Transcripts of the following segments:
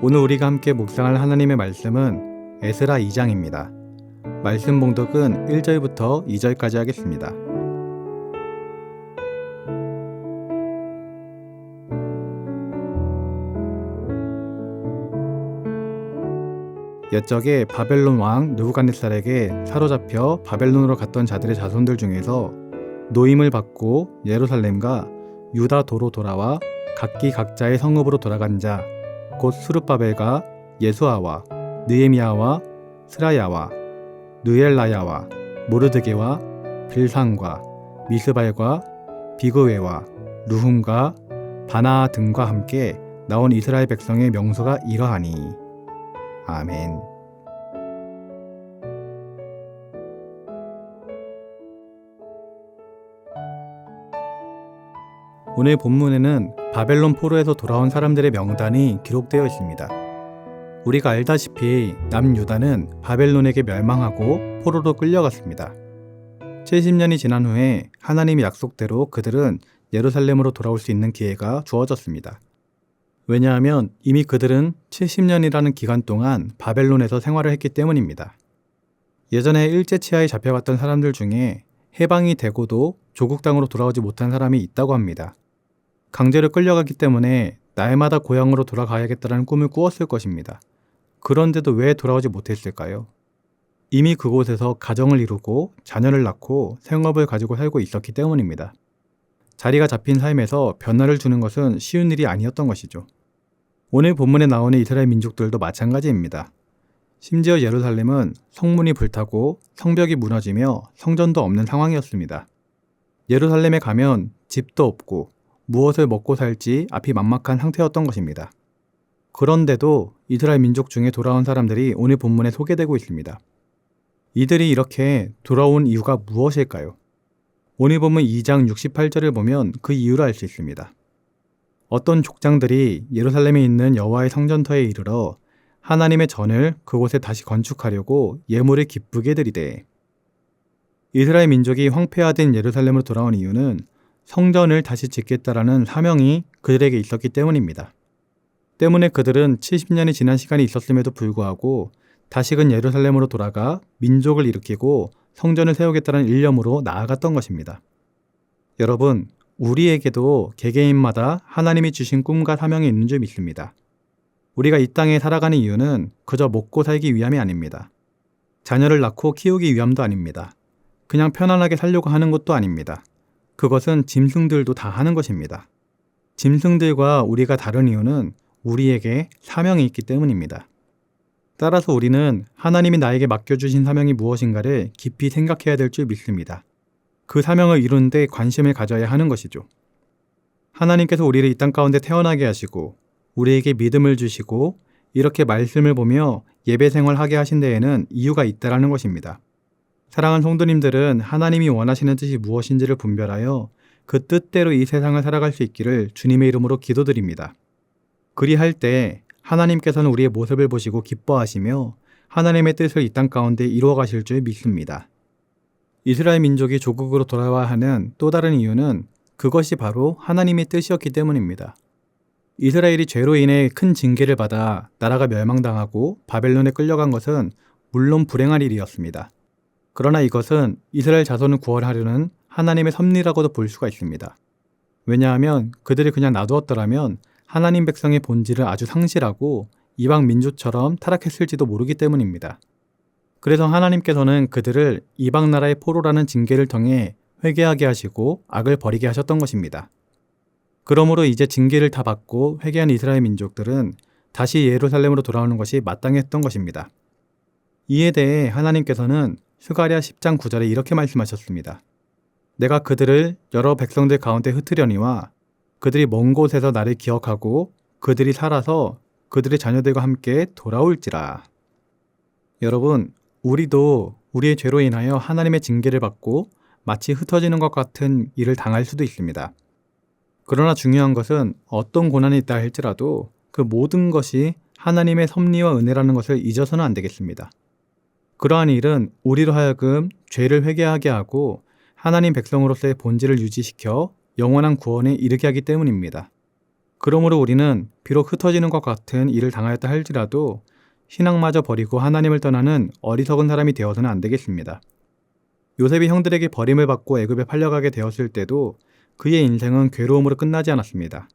오늘 우리가 함께 묵상할 하나님의 말씀은 에스라 2장입니다. 말씀 봉독은 1절부터 2절까지 하겠습니다. 옛적에 바벨론 왕 느부갓네살에게 사로잡혀 바벨론으로 갔던 자들의 자손들 중에서 노임을 받고 예루살렘과 유다 도로 돌아와 각기 각자의 성읍으로 돌아간 자 곧 스룹바벨과 예수아와 느헤미야와 스라야와 느엘라야와 모르드게와 빌산과 미스발과 비그웨와 루훔과 바나아 등과 함께 나온 이스라엘 백성의 명수가 이러하니. 아멘. 오늘 본문에는 바벨론 포로에서 돌아온 사람들의 명단이 기록되어 있습니다. 우리가 알다시피 남유다는 바벨론에게 멸망하고 포로로 끌려갔습니다. 70년이 지난 후에 하나님의 약속대로 그들은 예루살렘으로 돌아올 수 있는 기회가 주어졌습니다. 왜냐하면 이미 그들은 70년이라는 기간 동안 바벨론에서 생활을 했기 때문입니다. 예전에 일제치하에 잡혀갔던 사람들 중에 해방이 되고도 조국 땅으로 돌아오지 못한 사람이 있다고 합니다. 강제로 끌려갔기 때문에 날마다 고향으로 돌아가야겠다는 꿈을 꾸었을 것입니다. 그런데도 왜 돌아오지 못했을까요? 이미 그곳에서 가정을 이루고 자녀를 낳고 생업을 가지고 살고 있었기 때문입니다. 자리가 잡힌 삶에서 변화를 주는 것은 쉬운 일이 아니었던 것이죠. 오늘 본문에 나오는 이스라엘 민족들도 마찬가지입니다. 심지어 예루살렘은 성문이 불타고 성벽이 무너지며 성전도 없는 상황이었습니다. 예루살렘에 가면 집도 없고 무엇을 먹고 살지 앞이 막막한 상태였던 것입니다. 그런데도 이스라엘 민족 중에 돌아온 사람들이 오늘 본문에 소개되고 있습니다. 이들이 이렇게 돌아온 이유가 무엇일까요? 오늘 본문 2장 68절을 보면 그 이유를 알 수 있습니다. 어떤 족장들이 예루살렘에 있는 여호와의 성전터에 이르러 하나님의 전을 그곳에 다시 건축하려고 예물을 기쁘게 드리되. 이스라엘 민족이 황폐화된 예루살렘으로 돌아온 이유는 성전을 다시 짓겠다라는 사명이 그들에게 있었기 때문입니다. 때문에 그들은 70년이 지난 시간이 있었음에도 불구하고 다시금 예루살렘으로 돌아가 민족을 일으키고 성전을 세우겠다는 일념으로 나아갔던 것입니다. 여러분, 우리에게도 개개인마다 하나님이 주신 꿈과 사명이 있는 줄 믿습니다. 우리가 이 땅에 살아가는 이유는 그저 먹고 살기 위함이 아닙니다. 자녀를 낳고 키우기 위함도 아닙니다. 그냥 편안하게 살려고 하는 것도 아닙니다. 그것은 짐승들도 다 하는 것입니다. 짐승들과 우리가 다른 이유는 우리에게 사명이 있기 때문입니다. 따라서 우리는 하나님이 나에게 맡겨주신 사명이 무엇인가를 깊이 생각해야 될 줄 믿습니다. 그 사명을 이루는 데 관심을 가져야 하는 것이죠. 하나님께서 우리를 이 땅 가운데 태어나게 하시고 우리에게 믿음을 주시고 이렇게 말씀을 보며 예배 생활하게 하신 데에는 이유가 있다라는 것입니다. 사랑하는 성도님들은 하나님이 원하시는 뜻이 무엇인지를 분별하여 그 뜻대로 이 세상을 살아갈 수 있기를 주님의 이름으로 기도드립니다. 그리할 때 하나님께서는 우리의 모습을 보시고 기뻐하시며 하나님의 뜻을 이 땅 가운데 이루어 가실 줄 믿습니다. 이스라엘 민족이 조국으로 돌아와야 하는 또 다른 이유는 그것이 바로 하나님의 뜻이었기 때문입니다. 이스라엘이 죄로 인해 큰 징계를 받아 나라가 멸망당하고 바벨론에 끌려간 것은 물론 불행한 일이었습니다. 그러나 이것은 이스라엘 자손을 구원하려는 하나님의 섭리라고도 볼 수가 있습니다. 왜냐하면 그들이 그냥 놔두었더라면 하나님 백성의 본질을 아주 상실하고 이방 민족처럼 타락했을지도 모르기 때문입니다. 그래서 하나님께서는 그들을 이방 나라의 포로라는 징계를 통해 회개하게 하시고 악을 버리게 하셨던 것입니다. 그러므로 이제 징계를 다 받고 회개한 이스라엘 민족들은 다시 예루살렘으로 돌아오는 것이 마땅했던 것입니다. 이에 대해 하나님께서는 스가랴 10장 9절에 이렇게 말씀하셨습니다. 내가 그들을 여러 백성들 가운데 흩으려니와 그들이 먼 곳에서 나를 기억하고 그들이 살아서 그들의 자녀들과 함께 돌아올지라. 여러분, 우리도 우리의 죄로 인하여 하나님의 징계를 받고 마치 흩어지는 것 같은 일을 당할 수도 있습니다. 그러나 중요한 것은 어떤 고난이 있다 할지라도 그 모든 것이 하나님의 섭리와 은혜라는 것을 잊어서는 안 되겠습니다. 그러한 일은 우리로 하여금 죄를 회개하게 하고 하나님 백성으로서의 본질을 유지시켜 영원한 구원에 이르게 하기 때문입니다. 그러므로 우리는 비록 흩어지는 것 같은 일을 당하였다 할지라도 신앙마저 버리고 하나님을 떠나는 어리석은 사람이 되어서는 안 되겠습니다. 요셉이 형들에게 버림을 받고 애굽에 팔려가게 되었을 때도 그의 인생은 괴로움으로 끝나지 않았습니다.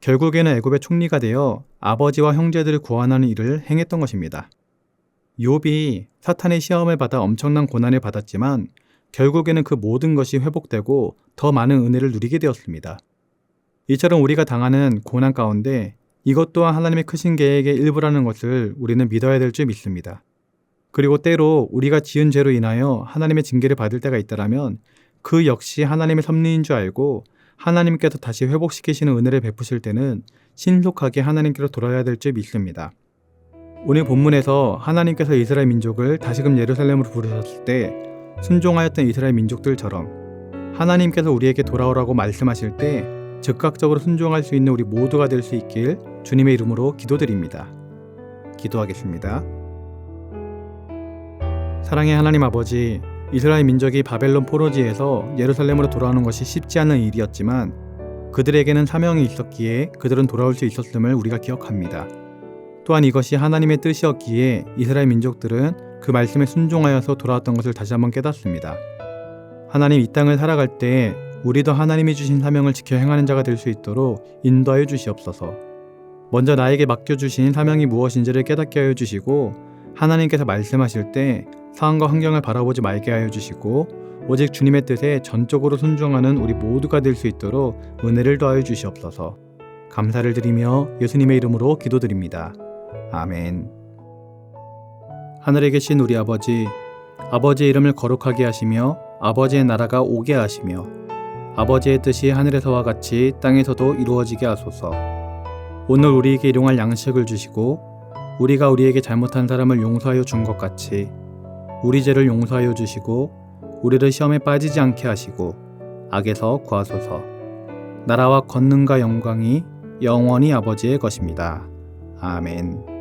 결국에는 애굽의 총리가 되어 아버지와 형제들을 구원하는 일을 행했던 것입니다. 욥이 사탄의 시험을 받아 엄청난 고난을 받았지만 결국에는 그 모든 것이 회복되고 더 많은 은혜를 누리게 되었습니다. 이처럼 우리가 당하는 고난 가운데 이것 또한 하나님의 크신 계획의 일부라는 것을 우리는 믿어야 될 줄 믿습니다. 그리고 때로 우리가 지은 죄로 인하여 하나님의 징계를 받을 때가 있다면 그 역시 하나님의 섭리인 줄 알고 하나님께서 다시 회복시키시는 은혜를 베푸실 때는 신속하게 하나님께로 돌아야 될 줄 믿습니다. 오늘 본문에서 하나님께서 이스라엘 민족을 다시금 예루살렘으로 부르셨을 때 순종하였던 이스라엘 민족들처럼 하나님께서 우리에게 돌아오라고 말씀하실 때 즉각적으로 순종할 수 있는 우리 모두가 될 수 있길 주님의 이름으로 기도드립니다. 기도하겠습니다. 사랑의 하나님 아버지, 이스라엘 민족이 바벨론 포로지에서 예루살렘으로 돌아오는 것이 쉽지 않은 일이었지만 그들에게는 사명이 있었기에 그들은 돌아올 수 있었음을 우리가 기억합니다. 또한 이것이 하나님의 뜻이었기에 이스라엘 민족들은 그 말씀에 순종하여서 돌아왔던 것을 다시 한번 깨닫습니다. 하나님, 이 땅을 살아갈 때 우리도 하나님이 주신 사명을 지켜 행하는 자가 될 수 있도록 인도하여 주시옵소서. 먼저 나에게 맡겨주신 사명이 무엇인지를 깨닫게 하여 주시고 하나님께서 말씀하실 때 상황과 환경을 바라보지 말게 하여 주시고 오직 주님의 뜻에 전적으로 순종하는 우리 모두가 될 수 있도록 은혜를 더하여 주시옵소서. 감사를 드리며 예수님의 이름으로 기도드립니다. 아멘. 하늘에 계신 우리 아버지, 아버지의 이름을 거룩하게 하시며 아버지의 나라가 오게 하시며 아버지의 뜻이 하늘에서와 같이 땅에서도 이루어지게 하소서. 오늘 우리에게 일용할 양식을 주시고 우리가 우리에게 잘못한 사람을 용서하여 준 것 같이 우리 죄를 용서하여 주시고 우리를 시험에 빠지지 않게 하시고 악에서 구하소서. 나라와 권능과 영광이 영원히 아버지의 것입니다. 아멘.